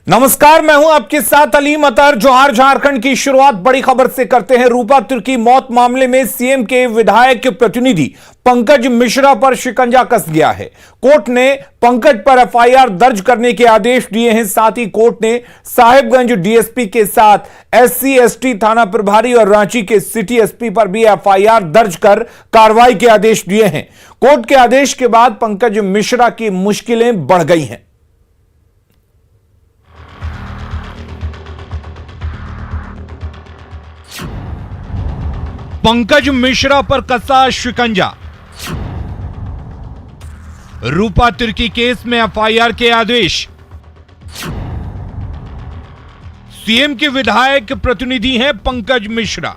नमस्कार, मैं हूं आपके साथ अलीम अतर। जोहार। झारखंड की शुरुआत बड़ी खबर से करते हैं। रूपा तिर्की मौत मामले में सीएम के विधायक प्रतिनिधि पंकज मिश्रा पर शिकंजा कस गया है। कोर्ट ने पंकज पर एफआईआर दर्ज करने के आदेश दिए हैं। साथ ही कोर्ट ने साहिबगंज डीएसपी के साथ SC/ST थाना प्रभारी और रांची के सिटी एसपी पर भी एफआईआर दर्ज कर कार्रवाई के आदेश दिए हैं। कोर्ट के आदेश के बाद पंकज मिश्रा की मुश्किलें बढ़ गई हैं। पंकज मिश्रा पर कसा शिकंजा। रूपा तिर्की केस में एफआईआर के आदेश। सीएम के विधायक प्रतिनिधि हैं पंकज मिश्रा।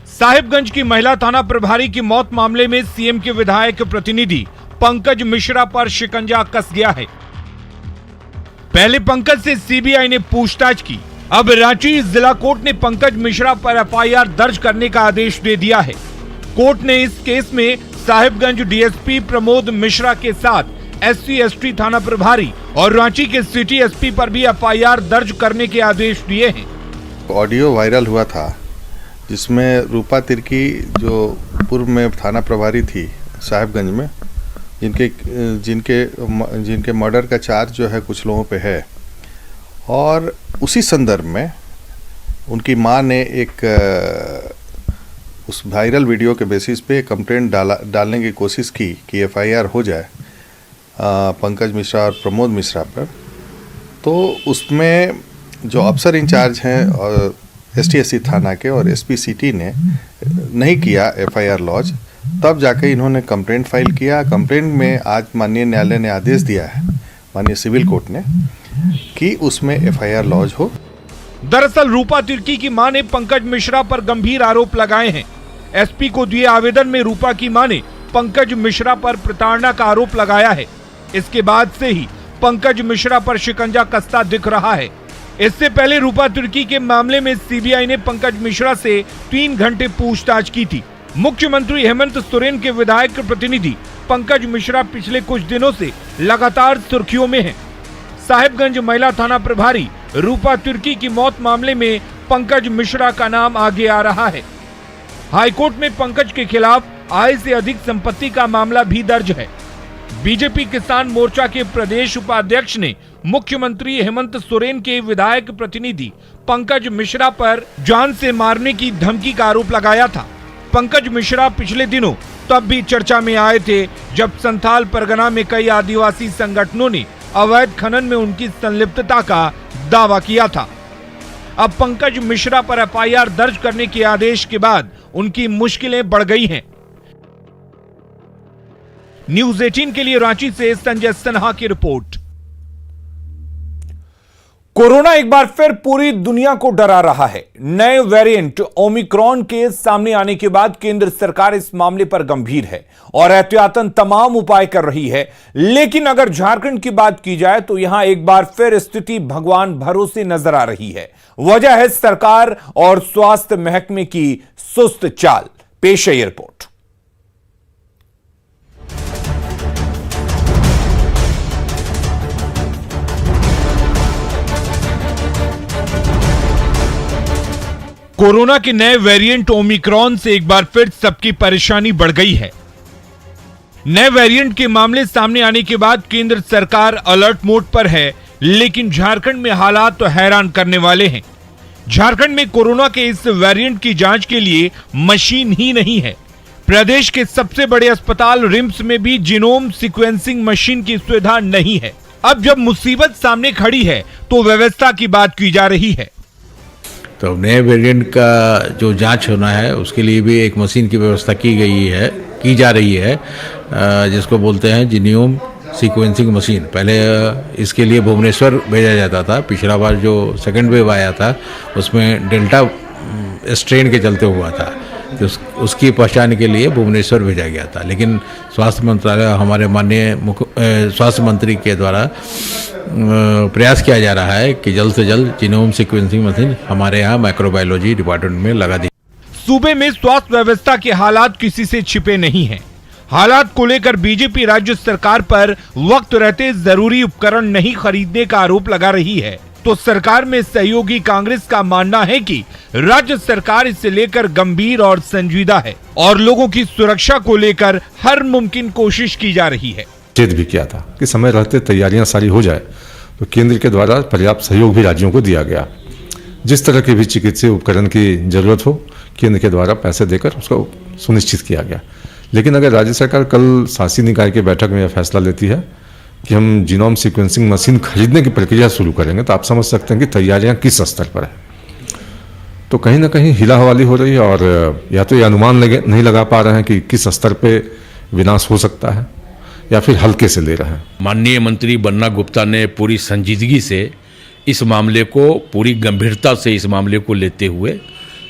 साहिबगंज की महिला थाना प्रभारी की मौत मामले में सीएम के विधायक प्रतिनिधि पंकज मिश्रा पर शिकंजा कस गया है। पहले पंकज से सीबीआई ने पूछताछ की। अब रांची जिला कोर्ट ने पंकज मिश्रा पर एफआईआर दर्ज करने का आदेश दे दिया है। कोर्ट ने इस केस में साहिबगंज डीएसपी प्रमोद मिश्रा के साथ SC/ST थाना प्रभारी और रांची के सिटी एसपी पर भी एफआईआर दर्ज करने के आदेश दिए हैं। ऑडियो वायरल हुआ था जिसमें रूपा तिर्की जो पूर्व में थाना प्रभारी थी साहिबगंज में, जिनके मर्डर का चार्ज जो है कुछ लोगों पे है, और उसी संदर्भ में उनकी मां ने एक उस वायरल वीडियो के बेसिस पे कंप्लेंट डालने की कोशिश की कि एफआईआर हो जाए पंकज मिश्रा और प्रमोद मिश्रा पर। तो उसमें जो अफसर इंचार्ज हैं और ST/SC थाना के और SP सिटी ने नहीं किया एफआईआर लॉन्च, तब जाके इन्होंने कंप्लेंट फाइल किया। कंप्लेंट में आज माननीय न्यायालय ने आदेश दिया है, माननीय सिविल कोर्ट ने, कि उसमें एफआईआर लॉन्च हो। दरअसल रूपा तिर्की की मां ने पंकज मिश्रा पर गंभीर आरोप लगाए हैं। एसपी को दिए आवेदन में रूपा की मां ने पंकज मिश्रा पर प्रताड़ना का आरोप लगाया है। इसके बाद से ही पंकज मिश्रा पर शिकंजा कसता दिख रहा है। इससे पहले रूपा तिर्की के मामले में सीबीआई ने पंकज मिश्रा से 3 घंटे पूछताछ की थी। मुख्यमंत्री हेमंत सोरेन के विधायक प्रतिनिधि पंकज मिश्रा पिछले कुछ दिनों से लगातार सुर्खियों में हैं। साहिबगंज महिला थाना प्रभारी रूपा तिर्की की मौत मामले में पंकज मिश्रा का नाम आगे आ रहा है। हाईकोर्ट में पंकज के खिलाफ आय से अधिक संपत्ति का मामला भी दर्ज है। बीजेपी किसान मोर्चा के प्रदेश उपाध्यक्ष ने मुख्यमंत्री हेमंत सोरेन के विधायक प्रतिनिधि पंकज मिश्रा पर जान से मारने की धमकी का आरोप लगाया था। पंकज मिश्रा पिछले दिनों तब भी चर्चा में आए थे जब संथाल परगना में कई आदिवासी संगठनों ने अवैध खनन में उनकी संलिप्तता का दावा किया था। अब पंकज मिश्रा पर एफआईआर दर्ज करने के आदेश के बाद उनकी मुश्किलें बढ़ गई हैं। न्यूज़ 18 के लिए रांची से संजय सिन्हा की रिपोर्ट। कोरोना एक बार फिर पूरी दुनिया को डरा रहा है। नए वेरिएंट ओमिक्रॉन के सामने आने के बाद केंद्र सरकार इस मामले पर गंभीर है और एहतियातन तमाम उपाय कर रही है। लेकिन अगर झारखंड की बात की जाए तो यहां एक बार फिर स्थिति भगवान भरोसे नजर आ रही है। वजह है सरकार और स्वास्थ्य महकमे की सुस्त चाल। पेश है ये रिपोर्ट। कोरोना के नए वेरिएंट ओमिक्रॉन से एक बार फिर सबकी परेशानी बढ़ गई है। नए वेरिएंट के मामले सामने आने के बाद केंद्र सरकार अलर्ट मोड पर है, लेकिन झारखंड में हालात तो हैरान करने वाले हैं। झारखंड में कोरोना के इस वेरिएंट की जांच के लिए मशीन ही नहीं है। प्रदेश के सबसे बड़े अस्पताल रिम्स में भी जीनोम सीक्वेंसिंग मशीन की सुविधा नहीं है। अब जब मुसीबत सामने खड़ी है तो व्यवस्था की बात की जा रही है। तो नए वेरिएंट का जो जांच होना है उसके लिए भी एक मशीन की व्यवस्था की जा रही है, जिसको बोलते हैं जीनोम सीक्वेंसिंग मशीन। पहले इसके लिए भुवनेश्वर भेजा जाता था। पिछला बार जो सेकेंड वेव आया था उसमें डेल्टा स्ट्रेन के चलते हुआ था, तो उसकी पहचान के लिए भुवनेश्वर भेजा गया था। लेकिन स्वास्थ्य मंत्रालय, हमारे माननीय स्वास्थ्य मंत्री के द्वारा प्रयास किया जा रहा है कि जल्द से जल्द जीनोम सीक्वेंसिंग मशीन हमारे यहाँ माइक्रोबायोलॉजी डिपार्टमेंट में लगा दी। सूबे में स्वास्थ्य व्यवस्था के हालात किसी से छिपे नहीं हैं। हालात को लेकर बीजेपी राज्य सरकार पर वक्त रहते जरूरी उपकरण नहीं खरीदने का आरोप लगा रही है, तो सरकार में सहयोगी कांग्रेस का मानना है कि राज्य सरकार इसे लेकर गंभीर और संजीदा है और लोगों की सुरक्षा को लेकर हर मुमकिन कोशिश की जा रही है। चेत भी किया था कि समय रहते तैयारियां सारी हो जाए, तो केंद्र के द्वारा पर्याप्त सहयोग भी राज्यों को दिया गया। जिस तरह के भी चिकित्सीय उपकरण की जरूरत हो, केंद्र के द्वारा पैसे देकर उसको सुनिश्चित किया गया। लेकिन अगर राज्य सरकार कल शासी निकाय की बैठक में यह फैसला लेती है कि हम जीनोम सीक्वेंसिंग मशीन खरीदने की प्रक्रिया शुरू करेंगे, तो आप समझ सकते हैं कि तैयारियां किस स्तर पर है। तो कहीं ना कहीं हिला हवाली हो रही है और या तो ये अनुमान नहीं लगा पा रहे हैं कि किस स्तर पे विनाश हो सकता है, या फिर हल्के से ले रहे हैं। माननीय मंत्री बन्ना गुप्ता ने पूरी संजीदगी से इस मामले को, पूरी गंभीरता से इस मामले को लेते हुए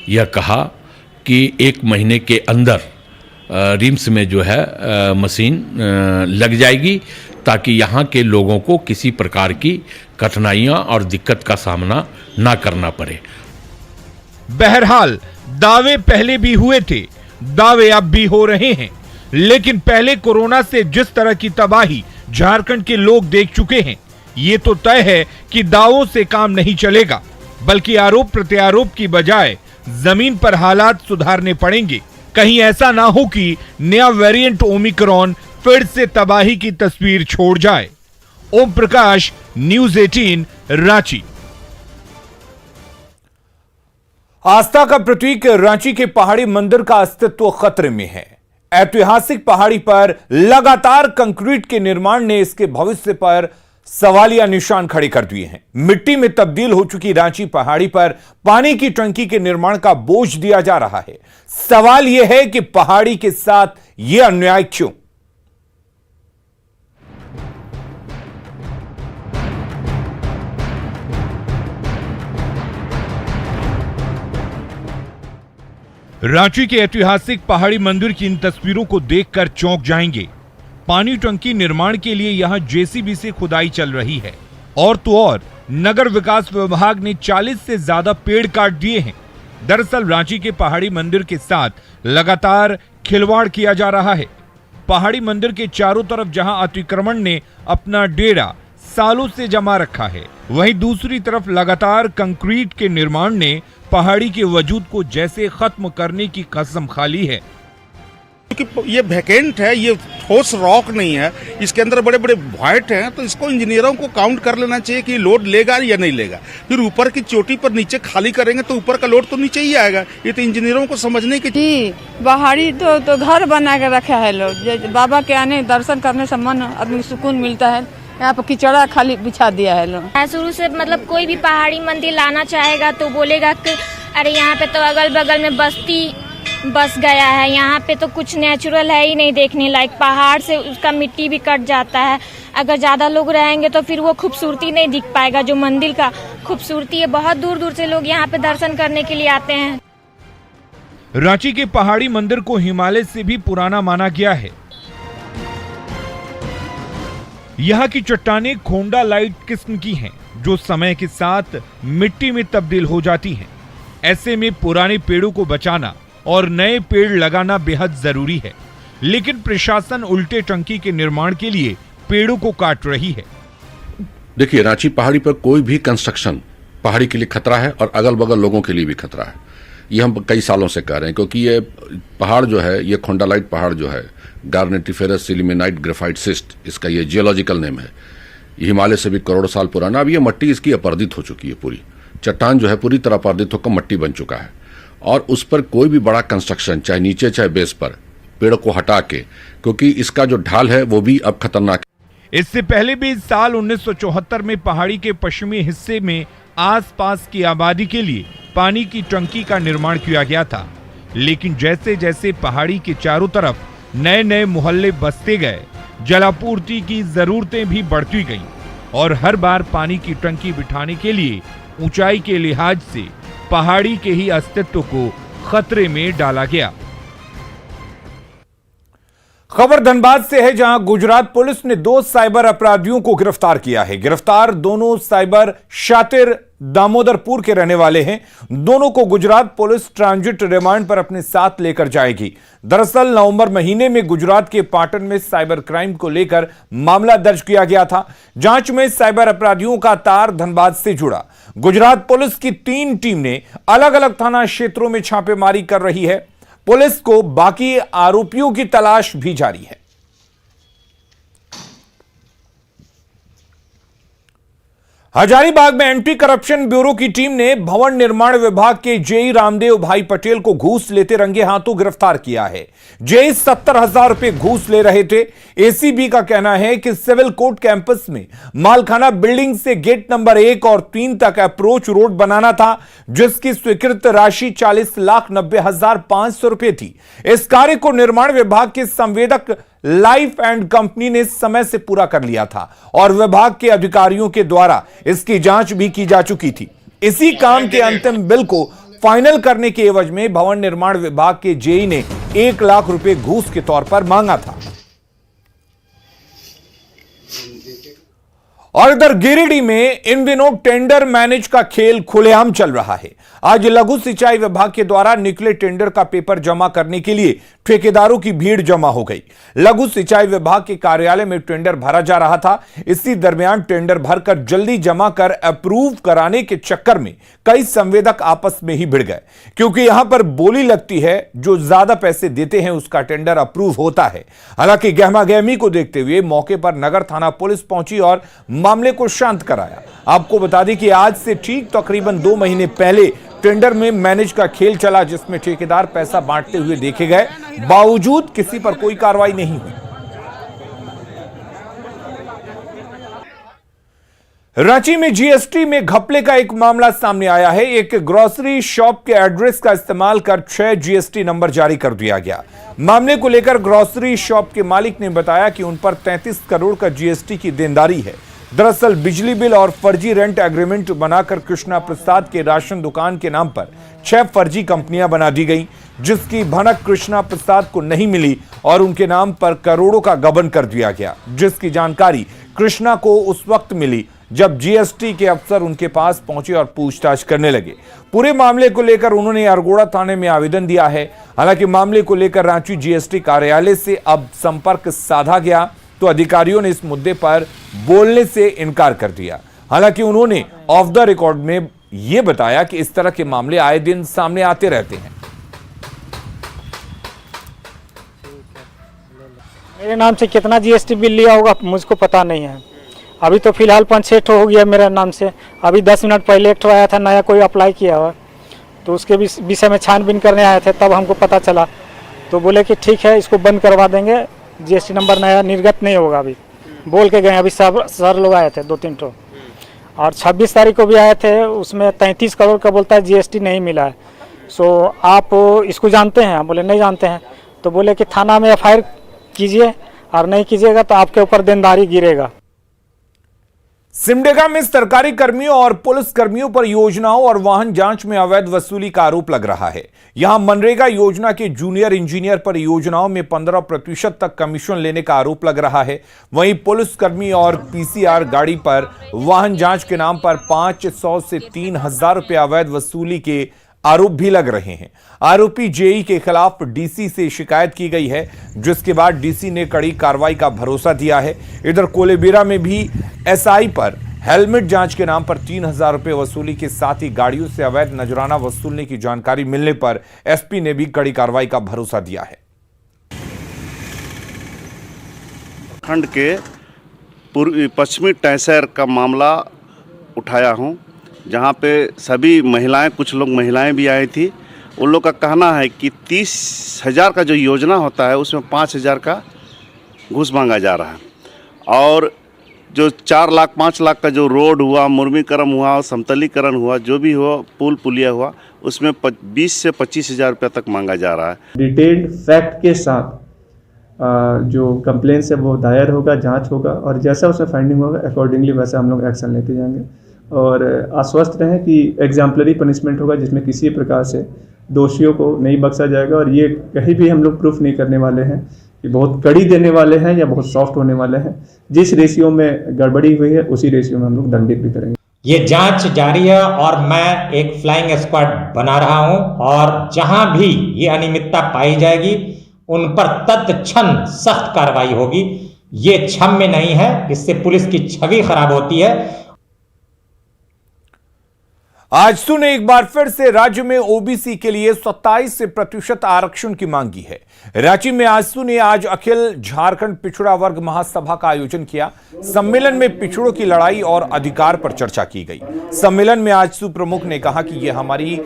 यह कहा कि 1 महीने के अंदर रिम्स में जो है मशीन लग जाएगी, ताकि यहाँ के लोगों को किसी प्रकार की कठिनाइयाँ और दिक्कत का सामना ना करना पड़े। बहरहाल दावे पहले भी हुए थे, दावे अब भी हो रहे हैं, लेकिन पहले कोरोना से जिस तरह की तबाही झारखंड के लोग देख चुके हैं, ये तो तय है कि दावों से काम नहीं चलेगा, बल्कि आरोप प्रत्यारोप की बजाय जमीन पर हालात सुधारने पड़ेंगे। कहीं ऐसा ना हो कि नया वेरिएंट ओमिक्रॉन फिर से तबाही की तस्वीर छोड़ जाए। ओम प्रकाश, न्यूज़ 18, रांची। आस्था का प्रतीक रांची के पहाड़ी मंदिर का अस्तित्व खतरे में है। ऐतिहासिक पहाड़ी पर लगातार कंक्रीट के निर्माण ने इसके भविष्य पर सवालिया निशान खड़े कर दिए हैं। मिट्टी में तब्दील हो चुकी रांची पहाड़ी पर पानी की टंकी के निर्माण का बोझ दिया जा रहा है। सवाल यह है कि पहाड़ी के साथ यह अन्याय क्यों? रांची के ऐतिहासिक पहाड़ी मंदिर की इन तस्वीरों को देखकर चौंक जाएंगे। पानी टंकी निर्माण के लिए यहां जेसीबी से खुदाई चल रही है और तो और नगर विकास विभाग ने 40 से ज्यादा पेड़ काट दिए हैं। दरअसल रांची के पहाड़ी मंदिर के साथ लगातार खिलवाड़ किया जा रहा है। पहाड़ी मंदिर के चारों तरफ जहां अतिक्रमण ने अपना डेरा सालों से जमा रखा है, वहीं दूसरी तरफ लगातार कंक्रीट के निर्माण ने पहाड़ी के वजूद को जैसे खत्म करने की कसम खा ली है। क्योंकि ये वैकेंट है, ये ठोस रॉक नहीं है, इसके अंदर बड़े बड़े वॉइड हैं, तो इसको इंजीनियरों को काउंट कर लेना चाहिए कि लोड लेगा या नहीं लेगा। फिर ऊपर की चोटी पर नीचे खाली करेंगे तो ऊपर का लोड तो नीचे ही आएगा। ये तो इंजीनियरों को समझने की जी। पहाड़ी तो घर बना के रखा है लोग, बाबा के आने दर्शन करने से मन आदमी सुकून मिलता है। यहाँ पर कीचड़ा खाली बिछा दिया है लोग। शुरू से मतलब कोई भी पहाड़ी मंदिर लाना चाहेगा तो बोलेगा कि अरे यहाँ पे तो अगल बगल में बस्ती बस गया है, यहाँ पे तो कुछ नेचुरल है ही नहीं देखने लायक। पहाड़ से उसका मिट्टी भी कट जाता है, अगर ज्यादा लोग रहेंगे तो फिर वो खूबसूरती नहीं दिख पाएगा जो मंदिर का खूबसूरती है। बहुत दूर दूर से लोग यहाँ पे दर्शन करने के लिए आते हैं। रांची के पहाड़ी मंदिर को हिमालय से भी पुराना माना गया है। यहाँ की चट्टानें खोंडालाइट किस्म की हैं, जो समय के साथ मिट्टी में तब्दील हो जाती हैं। ऐसे में पुराने पेड़ों को बचाना और नए पेड़ लगाना बेहद जरूरी है, लेकिन प्रशासन उल्टे टंकी के निर्माण के लिए पेड़ों को काट रही है। देखिए, रांची पहाड़ी पर कोई भी कंस्ट्रक्शन पहाड़ी के लिए खतरा है और अगल बगल लोगों के लिए भी खतरा है। ये हम कई सालों से कह रहे हैं, क्योंकि ये पहाड़ जो है, ये खोंडालाइट पहाड़ जो है, गार्नेटिफेरस सिलिमेनाइट ग्रेफाइट सिस्ट इसका ये जियोलॉजिकल नेम है। ये हिमालय से भी करोड़ों साल पुराना। अब ये मट्टी इसकी अपरदित हो चुकी है, पूरी चट्टान जो है पूरी तरह अपरदित होकर मट्टी बन चुका है, और उस पर कोई भी बड़ा कंस्ट्रक्शन चाहे नीचे चाहे बेस पर पेड़ को हटा के, क्योंकि इसका जो ढाल है वो भी अब खतरनाक है। इससे पहले भी इस साल 1974 में पहाड़ी के पश्चिमी हिस्से में आसपास की आबादी के लिए पानी की टंकी का निर्माण किया गया था, लेकिन जैसे जैसे पहाड़ी के चारों तरफ नए नए मोहल्ले बसते गए, जलापूर्ति की जरूरतें भी बढ़ती गईं और हर बार पानी की टंकी बिठाने के लिए ऊंचाई के लिहाज से पहाड़ी के ही अस्तित्व को खतरे में डाला गया। खबर धनबाद से है, जहां गुजरात पुलिस ने 2 साइबर अपराधियों को गिरफ्तार किया है। गिरफ्तार दोनों साइबर शातिर दामोदरपुर के रहने वाले हैं। दोनों को गुजरात पुलिस ट्रांजिट रिमांड पर अपने साथ लेकर जाएगी। दरअसल नवंबर महीने में गुजरात के पाटन में साइबर क्राइम को लेकर मामला दर्ज किया गया था। जांच में साइबर अपराधियों का तार धनबाद से जुड़ा। गुजरात पुलिस की 3 टीम ने अलग अलग थाना क्षेत्रों में छापेमारी कर रही है। पुलिस को बाकी आरोपियों की तलाश भी जारी है। हजारीबाग में एंटी करप्शन ब्यूरो की टीम ने भवन निर्माण विभाग के जेई रामदेव भाई पटेल को घूस लेते रंगे हाथों गिरफ्तार किया है। जेई 70,000 रुपए घूस ले रहे थे। एसीबी का कहना है कि सिविल कोर्ट कैंपस में मालखाना बिल्डिंग से गेट नंबर 1 और 3 तक अप्रोच रोड बनाना था, जिसकी स्वीकृत राशि 40,90,500 रुपए थी। इस कार्य को निर्माण विभाग के संवेदक लाइफ एंड कंपनी ने समय से पूरा कर लिया था और विभाग के अधिकारियों के द्वारा इसकी जांच भी की जा चुकी थी। इसी काम के अंतिम बिल को फाइनल करने के एवज में भवन निर्माण विभाग के जेई ने 1 लाख रुपए घूस के तौर पर मांगा था। और इधर गिरिडीह में इन दिनों टेंडर मैनेज का खेल खुलेआम चल रहा है। आज लघु सिंचाई विभाग के द्वारा निकले टेंडर का पेपर जमा करने के लिए ठेकेदारों की भीड़ जमा हो गई। लघु सिंचाई विभाग के कार्यालय में टेंडर भरा जा रहा था। इसी दरमियान टेंडर भरकर जल्दी जमा कर अप्रूव कराने के चक्कर में कई संवेदक आपस में ही भिड़ गए, क्योंकि यहां पर बोली लगती है जो ज्यादा पैसे देते हैं उसका टेंडर अप्रूव होता है। हालांकि गहमागहमी को देखते हुए मौके पर नगर थाना पुलिस पहुंची और मामले को शांत कराया। आपको बता दें कि आज से ठीक तकरीबन 2 महीने पहले टेंडर में मैनेज का खेल चला, जिसमें ठेकेदार पैसा बांटते हुए देखे गए, बावजूद किसी पर कोई कार्रवाई नहीं हुई। रांची में जीएसटी में घपले का एक मामला सामने आया है। एक ग्रोसरी शॉप के एड्रेस का इस्तेमाल कर 6 जीएसटी नंबर जारी कर दिया गया। मामले को लेकर ग्रोसरी शॉप के मालिक ने बताया कि उन पर 33 करोड़ का जीएसटी की देनदारी है। दरअसल बिजली बिल और फर्जी रेंट एग्रीमेंट बनाकर कृष्णा प्रसाद के राशन दुकान के नाम पर 6 फर्जी कंपनियां बना दी गई, जिसकी भनक कृष्णा प्रसाद को नहीं मिली और उनके नाम पर करोड़ों का गबन कर दिया गया, जिसकी जानकारी कृष्णा को उस वक्त मिली जब जीएसटी के अफसर उनके पास पहुंचे और पूछताछ करने लगे। पूरे मामले को लेकर उन्होंने अरगोड़ा थाने में आवेदन दिया है। हालांकि मामले को लेकर रांची जीएसटी कार्यालय से अब संपर्क साधा गया तो अधिकारियों ने इस मुद्दे पर बोलने से इनकार कर दिया। हालांकि उन्होंने ऑफ द रिकॉर्ड में यह बताया कि इस तरह के मामले आए दिन सामने आते रहते हैं। मेरे नाम से कितना जीएसटी बिल लिया होगा मुझको पता नहीं है। अभी तो फिलहाल 5-6 ठो हो गया मेरा नाम से। अभी 10 मिनट पहले एक ठो आया था नया, कोई अप्लाई किया हुआ, तो उसके विषय में छानबीन करने आए थे, तब हमको पता चला। तो बोले कि ठीक है, इसको बंद करवा देंगे, जीएसटी नंबर नया निर्गत नहीं होगा। अभी बोल के गए। अभी सर लोग आए थे 2-3 ठो, और 26 तारीख को भी आए थे, उसमें 33 करोड़ का बोलता है जीएसटी नहीं मिला है। सो आप इसको जानते हैं? बोले नहीं जानते हैं। तो बोले कि थाना में एफआईआर कीजिए, और नहीं कीजिएगा तो आपके ऊपर देनदारी गिरेगा। सिमडेगा में सरकारी कर्मियों और पुलिस कर्मियों पर योजनाओं और वाहन जांच में अवैध वसूली का आरोप लग रहा है। यहां मनरेगा योजना के जूनियर इंजीनियर पर योजनाओं में 15% तक कमीशन लेने का आरोप लग रहा है। वहीं पुलिसकर्मी और पीसीआर गाड़ी पर वाहन जांच के नाम पर 500 से 3,000 रुपये अवैध वसूली के आरोप भी लग रहे हैं। आरोपी जेई के खिलाफ डीसी से शिकायत की गई है, जिसके बाद डीसी ने कड़ी कार्रवाई का भरोसा दिया है। इधर कोलेबिरा में भी एसआई पर हेलमेट जांच के नाम पर 3,000 रुपये वसूली के साथ ही गाड़ियों से अवैध नजराना वसूलने की जानकारी मिलने पर एसपी ने भी कड़ी कार्रवाई का भरोसा दिया है। खंड के पश्चिमी टैसर का मामला उठाया हूं, जहां पे सभी महिलाएं, कुछ लोग महिलाएं भी आई थी। उन लोग का कहना है कि 30,000 का जो योजना होता है उसमें 5,000 का घूस मांगा जा रहा है, और जो 4 लाख 5 लाख का जो रोड हुआ, मुर्मीकरण हुआ, समतलीकरण हुआ, जो भी हुआ, पुल पुलिया हुआ, उसमें 20 से 25,000 रुपये तक मांगा जा रहा है। डिटेल्ड फैक्ट के साथ जो कंप्लेंट्स है वो दायर होगा, जांच होगा, और जैसा उसमें फाइंडिंग होगा अकॉर्डिंगली वैसा हम लोग एक्शन लेते जाएंगे। और आश्वस्त रहें कि एग्जाम्पलरी पनिशमेंट होगा, जिसमें किसी प्रकार से दोषियों को नहीं बख्शा जाएगा। और ये कहीं भी हम लोग प्रूफ नहीं करने वाले हैं कि बहुत कड़ी देने वाले हैं या बहुत सॉफ्ट होने वाले हैं। जिस रेशियो में गड़बड़ी हुई है उसी रेशियो में हम लोग दंडित भी करेंगे। ये जांच जारी है और मैं एक फ्लाइंग स्क्वाड बना रहा हूं और जहां भी ये अनियमितता पाई जाएगी उन पर तत्क्षण सख्त कार्रवाई होगी। ये क्षम्य नहीं है, इससे पुलिस की छवि खराब होती है। आजसू ने एक बार फिर से राज्य में ओबीसी के लिए 27% आरक्षण की मांग की है। रांची में आजसू ने आज अखिल झारखंड पिछड़ा वर्ग महासभा का आयोजन किया। सम्मेलन में पिछड़ों की लड़ाई और अधिकार पर चर्चा की गई। सम्मेलन में आजसू प्रमुख ने कहा कि यह हमारी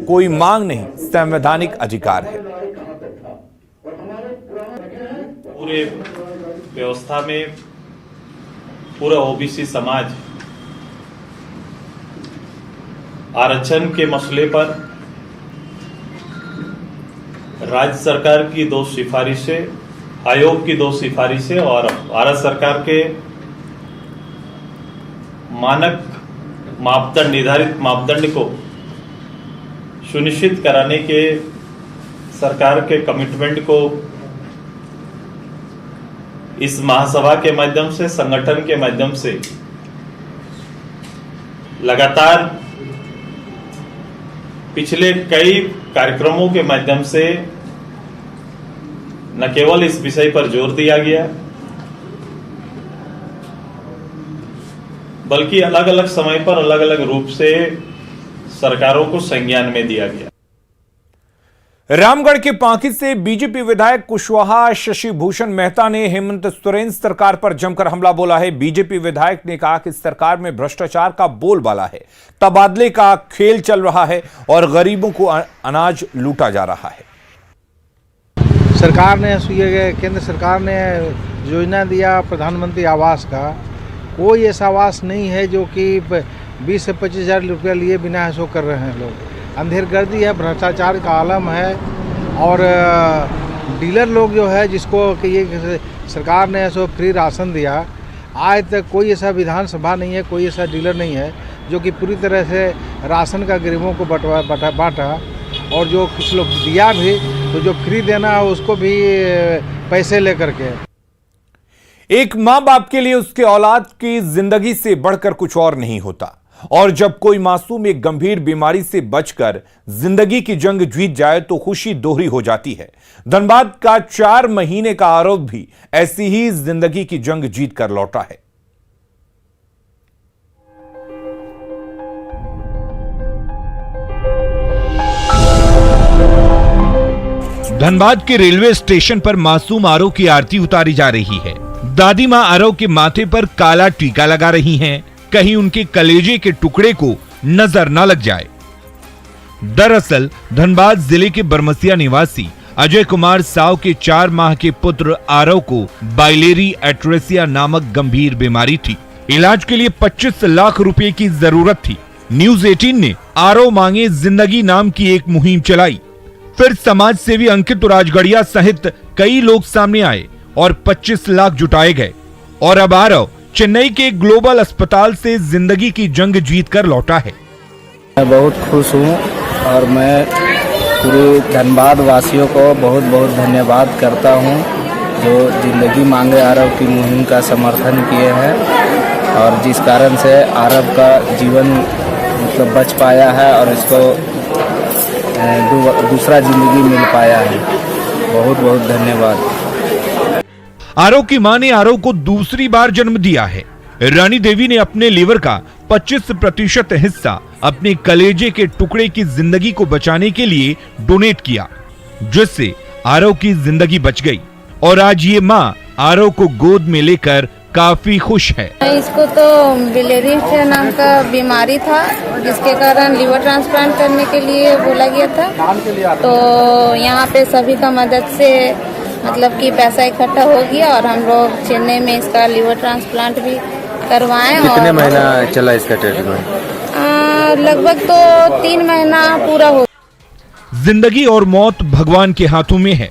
कोई मांग नहीं, संवैधानिक अधिकार है। पूरे व्यवस्था में पूरा ओबीसी समाज आरक्षण के मसले पर राज्य सरकार की 2 सिफारिशें, आयोग की 2 सिफारिशें और भारत सरकार के मानक मापदंड, निर्धारित मापदंड को सुनिश्चित कराने के सरकार के कमिटमेंट को इस महासभा के माध्यम से, संगठन के माध्यम से लगातार पिछले कई कार्यक्रमों के माध्यम से न केवल इस विषय पर जोर दिया गया, बल्कि अलग अलग समय पर अलग अलग रूप से सरकारों को संज्ञान में दिया गया। रामगढ़ के पांकी से बीजेपी विधायक कुशवाहा शशि भूषण मेहता ने हेमंत सोरेन सरकार पर जमकर हमला बोला है। बीजेपी विधायक ने कहा कि सरकार में भ्रष्टाचार का बोलबाला है, तबादले का खेल चल रहा है और गरीबों को अनाज लूटा जा रहा है। सरकार ने केंद्र सरकार ने योजना दिया प्रधानमंत्री आवास का, कोई ऐसा आवास नहीं है जो कि 20 से 25 हज़ार रुपया लिए बिना ऐसा कर रहे हैं लोग। अंधेरगर्दी है, भ्रष्टाचार का आलम है और डीलर लोग जो है जिसको कि ये सरकार ने ऐसा फ्री राशन दिया, आज तक कोई ऐसा विधानसभा नहीं है, कोई ऐसा डीलर नहीं है जो कि पूरी तरह से राशन का गरीबों को बांटा और जो कुछ लोग दिया भी तो जो फ्री देना है उसको भी पैसे लेकर के। एक माँ बाप के लिए उसके औलाद की जिंदगी से बढ़कर कुछ और नहीं होता और जब कोई मासूम एक गंभीर बीमारी से बचकर जिंदगी की जंग जीत जाए तो खुशी दोहरी हो जाती है। धनबाद का 4 महीने का आरोप भी ऐसी ही जिंदगी की जंग जीत कर लौटा है। धनबाद के रेलवे स्टेशन पर मासूम आरव की आरती उतारी जा रही है। दादी मां आरव के माथे पर काला टीका लगा रही हैं, कहीं उनके कलेजे के टुकड़े को नजर न लग जाए। दरअसल धनबाद जिले के बरमसिया निवासी अजय कुमार साव के 4 माह के पुत्र आरव को बाइलेरी एट्रेसिया नामक गंभीर बीमारी थी। इलाज के लिए 25 लाख रुपए की जरूरत थी। न्यूज 18 ने आरव मांगे जिंदगी नाम की एक मुहिम चलाई। फिर समाज सेवी अंकित राजगढ़िया सहित कई लोग सामने आए और 25 लाख जुटाए गए और अब आरव चेन्नई के ग्लोबल अस्पताल से जिंदगी की जंग जीत कर लौटा है। मैं बहुत खुश हूँ और मैं पूरे धनबाद वासियों को बहुत बहुत धन्यवाद करता हूँ जो जिंदगी मांगे आरव की मुहिम का समर्थन किए हैं और जिस कारण से आरव का जीवन मतलब बच पाया है और इसको दूसरा जिंदगी मिल पाया है। बहुत बहुत धन्यवाद। आरव की मां ने आरव को दूसरी बार जन्म दिया है। रानी देवी ने अपने लीवर का 25% हिस्सा अपने कलेजे के टुकड़े की जिंदगी को बचाने के लिए डोनेट किया, जिससे आरव की जिंदगी बच गई और आज ये मां आरव को गोद में लेकर काफी खुश है। इसको तो बिलेरी नाम का बीमारी था जिसके कारण लीवर ट्रांसप्लांट करने के लिए बोला गया था, तो यहाँ पे सभी का मदद से मतलब कि पैसा इकट्ठा हो गया और हम लोग चेन्नई में इसका लीवर ट्रांसप्लांट भी करवाएं। कितने महीना चला इसका ट्रीटमेंट? लगभग तो 3 महीना पूरा हो। जिंदगी और मौत भगवान के हाथों में है,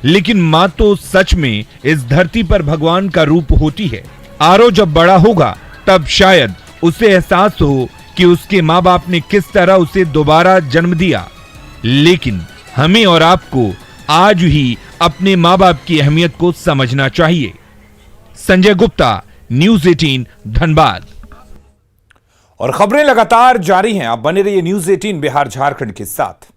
लेकिन माँ तो सच में इस धरती पर भगवान का रूप होती है। आरव जब बड़ा होगा तब शायद उसे एहसास हो कि उसके माँ बाप ने किस तरह उसे दोबारा जन्म दिया, लेकिन हमें और आपको आज ही अपने मां बाप की अहमियत को समझना चाहिए। संजय गुप्ता, न्यूज़ 18 धनबाद। और खबरें लगातार जारी हैं, आप बने रहिए न्यूज़ 18 बिहार झारखंड के साथ।